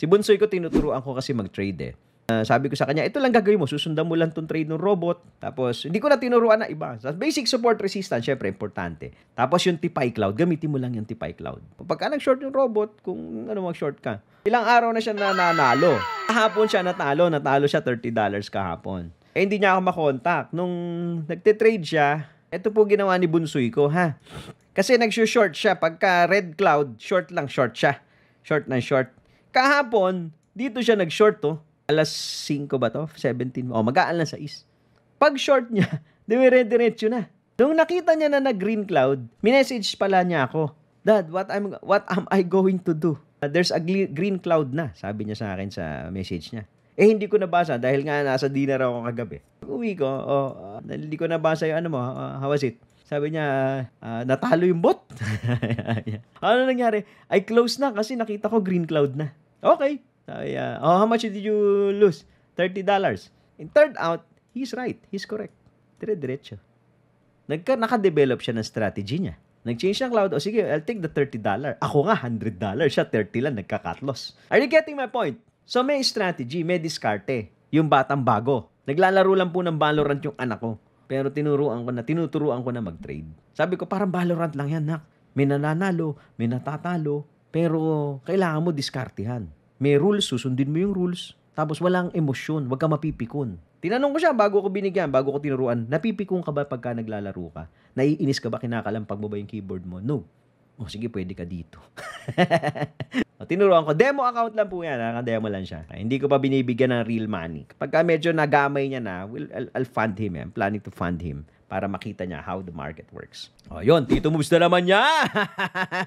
Si Bunsoy ko tinuturuan ko kasi mag-trade eh. Sabi ko sa kanya, ito lang gagawin mo, susundan mo lang tong trade ng robot. Tapos, hindi ko na tinuruan na iba. Basic support resistance, syempre, importante. Tapos yung TPI Cloud, gamitin mo lang yung TPI Cloud. Pagka nag-short yung robot, kung ano mag-short ka. Ilang araw na siya nanalo. Kahapon siya natalo siya $30 kahapon. Eh, hindi niya ako makontak. Nung nagte-trade siya, ito po ginawa ni Bunsoy ko, ha? Kasi nag-short siya. Pagka red cloud, short lang, short siya. Short na short. Kahapon, dito siya nag-short, to. Alas 5 ba to? 17. Mag-aalas 6. Pag short niya, dire-diretso na. Nung nakita niya na nag-green cloud, minessage pala niya ako, Dad, what am I going to do? There's a green cloud na, sabi niya sa akin sa message niya. Eh, hindi ko nabasa dahil nga nasa dinner ako kagabi. Uwi ko, hindi ko nabasa yung how was it? Sabi niya, natalo yung bot. Ano nangyari? I closed na kasi nakita ko green cloud na. Okay. How much did you lose? $30. It turned out, he's right. He's correct. Dire-diretso. Naka-develop siya ng strategy niya. Nag-change ng cloud. Sige, I'll take the $30. Ako nga, $100. Siya, 30 lang. Nagka-cut loss. Are you getting my point? So, may strategy, may diskarte. Yung batang bago. Naglalaro lang po ng Valorant yung anak ko. Pero tinuturuan ko na mag-trade. Sabi ko, parang Valorant lang yan, nak. May nananalo, may natatalo. Pero, kailangan mo diskartehan. May rules, susundin mo yung rules. Tapos walang emosyon, wag ka mapipikon. Tinanong ko siya bago ko binigyan, bago ko tinuruan, napipikon ka ba pagka naglalaro ka? Naiinis ka ba, kinakalampag mo ba yung keyboard mo? No. Sige, pwede ka dito. Tinuruan ko, demo account lang po yan, naka-demo lang siya. Hindi ko pa binibigyan ng real money. Pagka medyo nagamay niya na, I'll fund him. I'm planning to fund him para makita niya how the market works. Yun, Tito Moves na naman niya!